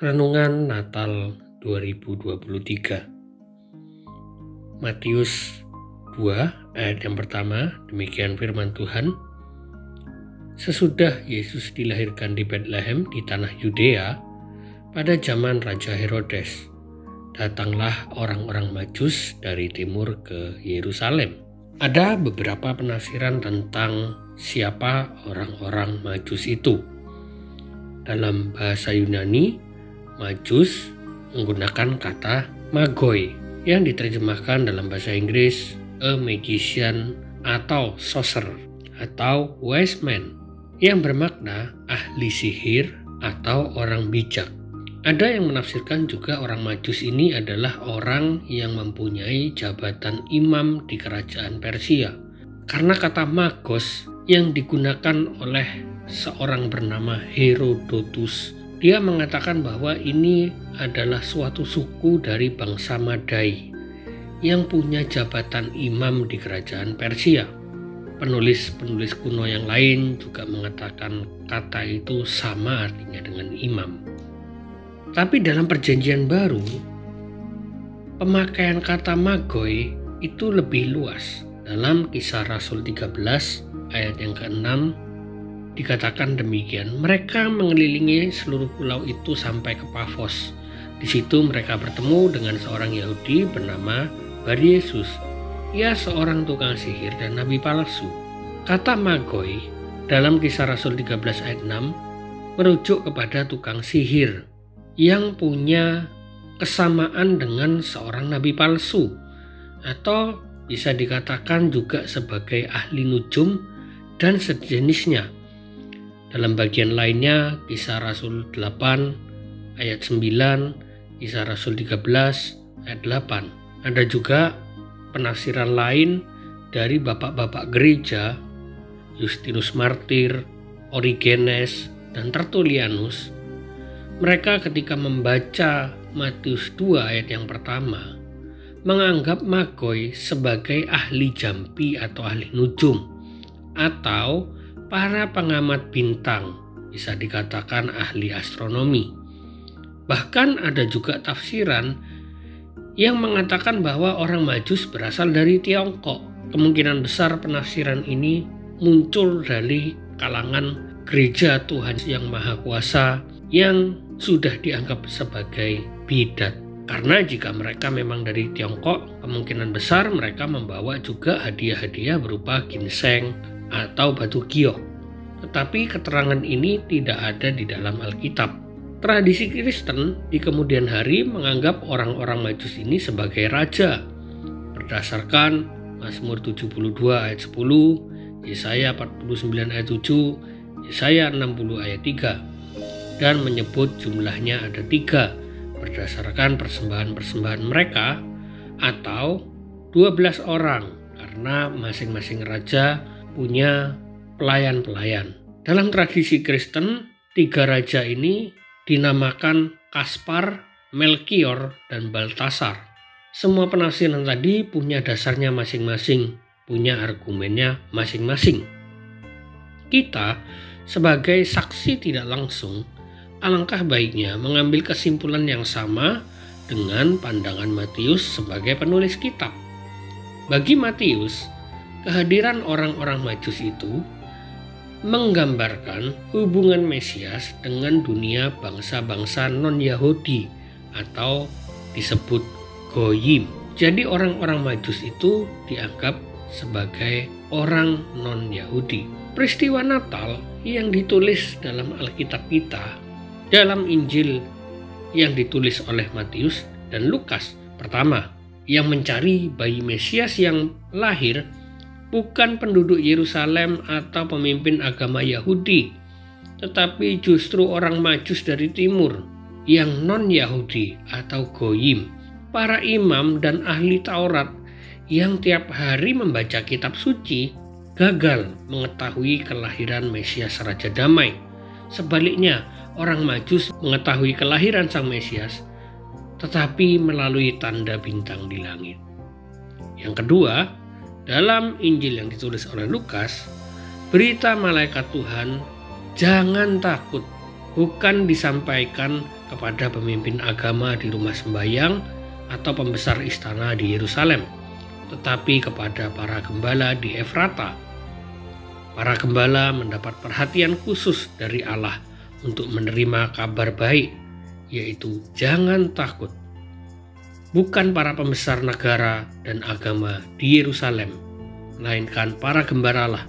Renungan Natal 2023. Matius 2 ayat yang pertama, demikian firman Tuhan. Sesudah Yesus dilahirkan di Betlehem di tanah Yudea pada zaman Raja Herodes, datanglah orang-orang Majus dari timur ke Yerusalem. Ada beberapa penafsiran tentang siapa orang-orang Majus itu. Dalam bahasa Yunani, Majus menggunakan kata magoi yang diterjemahkan dalam bahasa Inggris a magician atau sorcerer atau wise man yang bermakna ahli sihir atau orang bijak. Ada yang menafsirkan juga orang Majus ini adalah orang yang mempunyai jabatan imam di kerajaan Persia. Karena kata magos yang digunakan oleh seorang bernama Herodotus, dia mengatakan bahwa ini adalah suatu suku dari bangsa Madai yang punya jabatan imam di kerajaan Persia. Penulis-penulis kuno yang lain juga mengatakan kata itu sama artinya dengan imam. Tapi dalam perjanjian baru, pemakaian kata magoi itu lebih luas. Dalam Kisah Rasul 13 ayat yang ke-6 dikatakan demikian, mereka mengelilingi seluruh pulau itu sampai ke Pafos. Di situ mereka bertemu dengan seorang Yahudi bernama Bar-Yesus. Ia seorang tukang sihir dan nabi palsu. Kata magoi dalam Kisah Rasul 13 ayat 6 merujuk kepada tukang sihir yang punya kesamaan dengan seorang nabi palsu, atau bisa dikatakan juga sebagai ahli nujum dan sejenisnya. Dalam bagian lainnya, Kisah Rasul 8 ayat 9, Kisah Rasul 13 ayat 8. Ada juga penafsiran lain dari bapak-bapak gereja, Justinus Martir, Origenes, dan Tertullianus. Mereka ketika membaca Matius 2 ayat yang pertama, menganggap magoi sebagai ahli jampi atau ahli nujum, atau para pengamat bintang, bisa dikatakan ahli astronomi. Bahkan ada juga tafsiran yang mengatakan bahwa orang Majus berasal dari Tiongkok. Kemungkinan besar penafsiran ini muncul dari kalangan gereja Tuhan yang Maha Kuasa yang sudah dianggap sebagai bidat. Karena jika mereka memang dari Tiongkok, kemungkinan besar mereka membawa juga hadiah-hadiah berupa ginseng atau batu giok. Tetapi keterangan ini tidak ada di dalam Alkitab. Tradisi Kristen di kemudian hari menganggap orang-orang Majus ini sebagai raja berdasarkan Mazmur 72 ayat 10, Yesaya 49 ayat 7, Yesaya 60 ayat 3, dan menyebut jumlahnya ada 3 berdasarkan persembahan-persembahan mereka, atau 12 orang karena masing-masing raja punya pelayan-pelayan. Dalam tradisi Kristen, 3 raja ini dinamakan Kaspar, Melkior, dan Baltasar. Semua penafsiran tadi punya dasarnya masing-masing, punya argumennya masing-masing. Kita sebagai saksi tidak langsung, alangkah baiknya mengambil kesimpulan yang sama dengan pandangan Matius sebagai penulis kitab. Bagi Matius, kehadiran orang-orang Majus itu menggambarkan hubungan Mesias dengan dunia bangsa-bangsa non-Yahudi atau disebut Goyim. Jadi orang-orang Majus itu dianggap sebagai orang non-Yahudi. Peristiwa Natal yang ditulis dalam Alkitab kita, dalam Injil yang ditulis oleh Matius dan Lukas, pertama, yang mencari bayi Mesias yang lahir bukan penduduk Yerusalem atau pemimpin agama Yahudi, tetapi justru orang Majus dari timur yang non-Yahudi atau Goyim, para imam dan ahli Taurat yang tiap hari membaca kitab suci gagal mengetahui kelahiran Mesias Raja Damai. Sebaliknya, orang Majus mengetahui kelahiran Sang Mesias, tetapi melalui tanda bintang di langit. Yang kedua, dalam Injil yang ditulis oleh Lukas, berita malaikat Tuhan, jangan takut, bukan disampaikan kepada pemimpin agama di rumah sembahyang atau pembesar istana di Yerusalem, tetapi kepada para gembala di Efrata. Para gembala mendapat perhatian khusus dari Allah untuk menerima kabar baik, yaitu jangan takut. Bukan para pembesar negara dan agama di Yerusalem, melainkan para gembalalah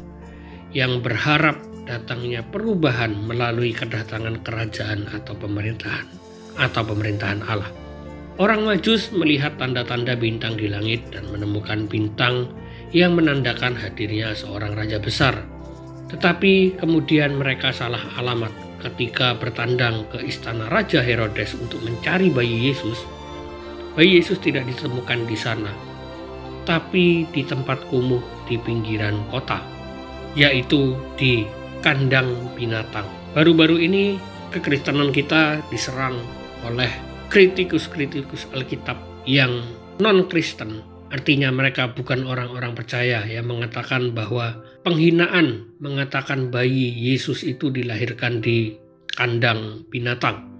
yang berharap datangnya perubahan melalui kedatangan kerajaan atau pemerintahan Allah. Orang Majus melihat tanda-tanda bintang di langit dan menemukan bintang yang menandakan hadirnya seorang raja besar. Tetapi kemudian mereka salah alamat ketika bertandang ke istana Raja Herodes untuk mencari bayi Yesus. Bayi Yesus tidak ditemukan di sana, tapi di tempat kumuh di pinggiran kota, yaitu di kandang binatang. Baru-baru ini kekristenan kita diserang oleh kritikus-kritikus Alkitab yang non-Kristen. Artinya mereka bukan orang-orang percaya yang mengatakan bahwa penghinaan mengatakan bayi Yesus itu dilahirkan di kandang binatang.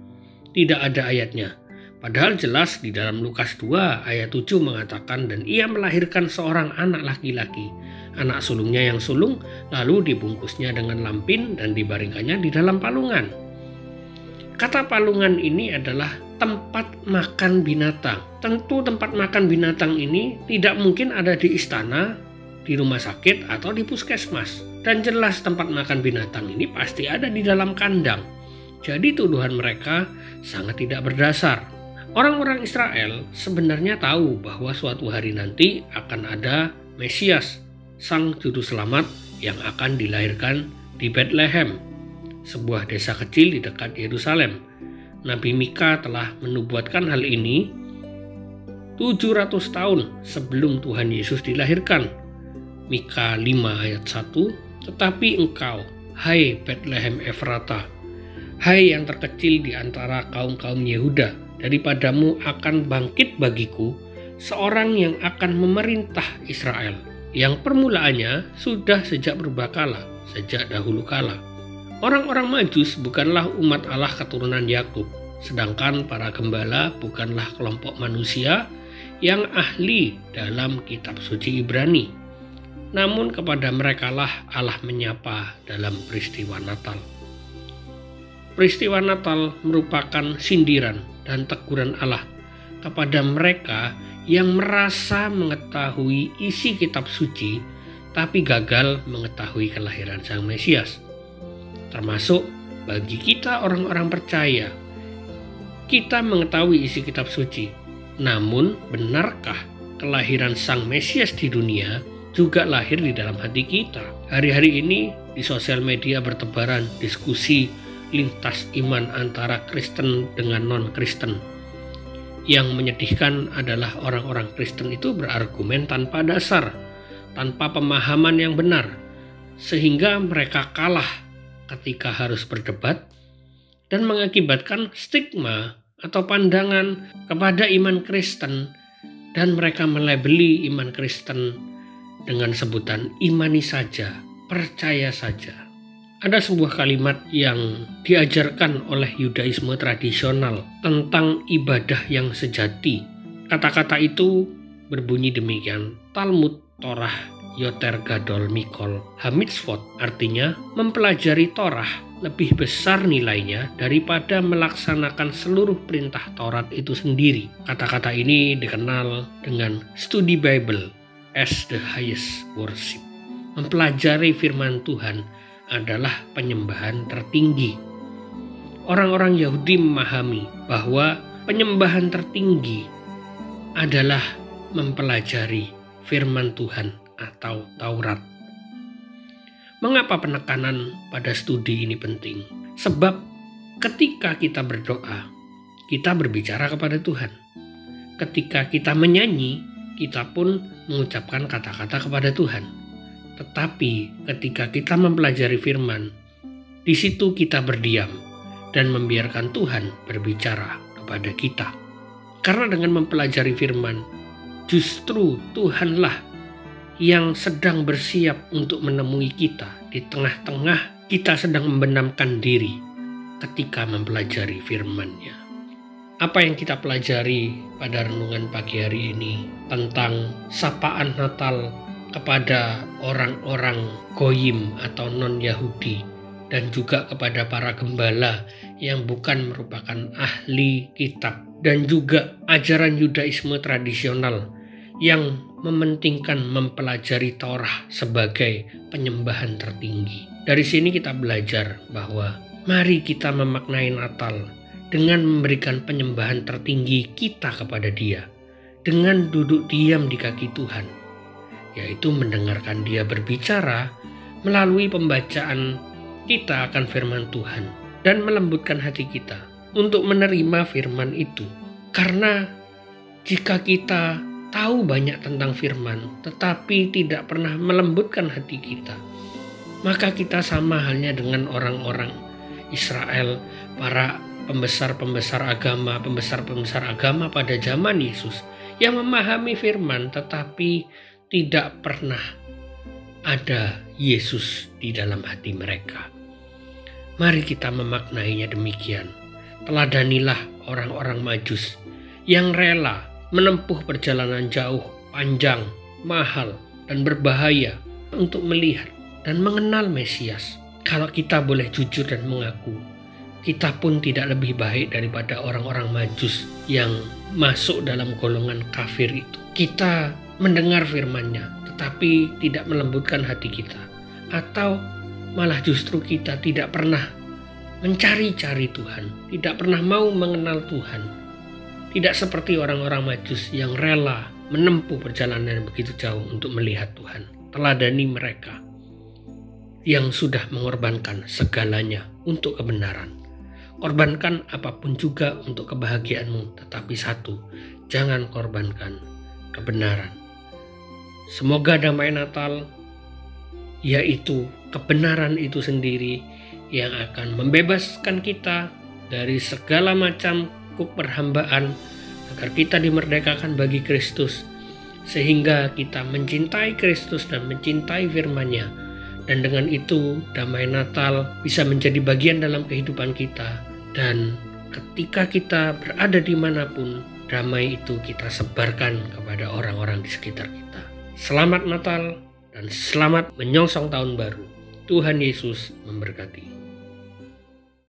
Tidak ada ayatnya. Padahal jelas di dalam Lukas 2 ayat 7 mengatakan, dan ia melahirkan seorang anak laki-laki. Anak sulungnya yang sulung lalu dibungkusnya dengan lampin dan dibaringkannya di dalam palungan. Kata palungan ini adalah tempat makan binatang. Tentu tempat makan binatang ini tidak mungkin ada di istana, di rumah sakit, atau di puskesmas. Dan jelas tempat makan binatang ini pasti ada di dalam kandang. Jadi tuduhan mereka sangat tidak berdasar. Orang-orang Israel sebenarnya tahu bahwa suatu hari nanti akan ada Mesias, Sang Juru Selamat yang akan dilahirkan di Bethlehem, sebuah desa kecil di dekat Yerusalem. Nabi Mika telah menubuatkan hal ini 700 tahun sebelum Tuhan Yesus dilahirkan. Mika 5 ayat 1, tetapi engkau, hai Bethlehem Efrata, hai yang terkecil di antara kaum-kaum Yehuda, daripadamu akan bangkit bagiku seorang yang akan memerintah Israel, yang permulaannya sudah sejak purbakala, sejak dahulu kala. Orang-orang Majus bukanlah umat Allah keturunan Yakub, sedangkan para gembala bukanlah kelompok manusia yang ahli dalam kitab suci Ibrani. Namun kepada merekalah Allah menyapa dalam peristiwa Natal. Peristiwa Natal merupakan sindiran dan teguran Allah kepada mereka yang merasa mengetahui isi kitab suci tapi gagal mengetahui kelahiran Sang Mesias. Termasuk bagi kita orang-orang percaya. Kita mengetahui isi kitab suci. Namun benarkah kelahiran Sang Mesias di dunia juga lahir di dalam hati kita? Hari-hari ini di sosial media bertebaran diskusi lintas iman antara Kristen dengan non-Kristen. Yang menyedihkan adalah orang-orang Kristen itu berargumen tanpa dasar, tanpa pemahaman yang benar, sehingga mereka kalah ketika harus berdebat dan mengakibatkan stigma atau pandangan kepada iman Kristen, dan mereka melabeli iman Kristen dengan sebutan imani saja, percaya saja. Ada sebuah kalimat yang diajarkan oleh Yudaisme tradisional tentang ibadah yang sejati. Kata-kata itu berbunyi demikian, Talmud Torah Yoter Gadol Mikol Hamitzvot, artinya mempelajari Torah lebih besar nilainya daripada melaksanakan seluruh perintah Taurat itu sendiri. Kata-kata ini dikenal dengan studi Bible as the highest worship. Mempelajari firman Tuhan adalah penyembahan tertinggi. Orang-orang Yahudi memahami bahwa penyembahan tertinggi adalah mempelajari firman Tuhan atau Taurat. Mengapa penekanan pada studi ini penting? Sebab ketika kita berdoa, kita berbicara kepada Tuhan. Ketika kita menyanyi, kita pun mengucapkan kata-kata kepada Tuhan. Tetapi ketika kita mempelajari firman, di situ kita berdiam dan membiarkan Tuhan berbicara kepada kita. Karena dengan mempelajari firman, justru Tuhanlah yang sedang bersiap untuk menemui kita di tengah-tengah kita sedang membenamkan diri, ketika mempelajari firman-Nya. Apa yang kita pelajari pada renungan pagi hari ini tentang sapaan Natal kepada orang-orang Goyim atau non-Yahudi dan juga kepada para gembala yang bukan merupakan ahli kitab dan juga ajaran Yudaisme tradisional yang mementingkan mempelajari Taurat sebagai penyembahan tertinggi. Dari sini kita belajar bahwa mari kita memaknai Natal dengan memberikan penyembahan tertinggi kita kepada Dia, dengan duduk diam di kaki Tuhan, yaitu mendengarkan Dia berbicara melalui pembacaan kita akan firman Tuhan dan melembutkan hati kita untuk menerima firman itu. Karena jika kita tahu banyak tentang firman tetapi tidak pernah melembutkan hati kita, maka kita sama halnya dengan orang-orang Israel, para pembesar-pembesar agama pada zaman Yesus yang memahami firman tetapi tidak pernah ada Yesus di dalam hati mereka. Mari kita memaknainya demikian. Teladanilah orang-orang Majus yang rela menempuh perjalanan jauh, panjang, mahal, dan berbahaya untuk melihat dan mengenal Mesias. Kalau kita boleh jujur dan mengaku, kita pun tidak lebih baik daripada orang-orang Majus yang masuk dalam golongan kafir itu. Kita mendengar firman-Nya, tetapi tidak melembutkan hati kita. Atau malah justru kita tidak pernah mencari-cari Tuhan, tidak pernah mau mengenal Tuhan. Tidak seperti orang-orang Majus yang rela menempuh perjalanan yang begitu jauh untuk melihat Tuhan. Teladani mereka yang sudah mengorbankan segalanya untuk kebenaran. Korbankan apapun juga untuk kebahagiaanmu, tetapi satu, jangan korbankan kebenaran. Semoga damai Natal, yaitu kebenaran itu sendiri yang akan membebaskan kita dari segala macam perhambaan, agar kita dimerdekakan bagi Kristus, sehingga kita mencintai Kristus dan mencintai firman-Nya, dan dengan itu damai Natal bisa menjadi bagian dalam kehidupan kita, dan ketika kita berada dimanapun, damai itu kita sebarkan kepada orang-orang di sekitar kita. Selamat Natal dan selamat menyongsong tahun baru. Tuhan Yesus memberkati.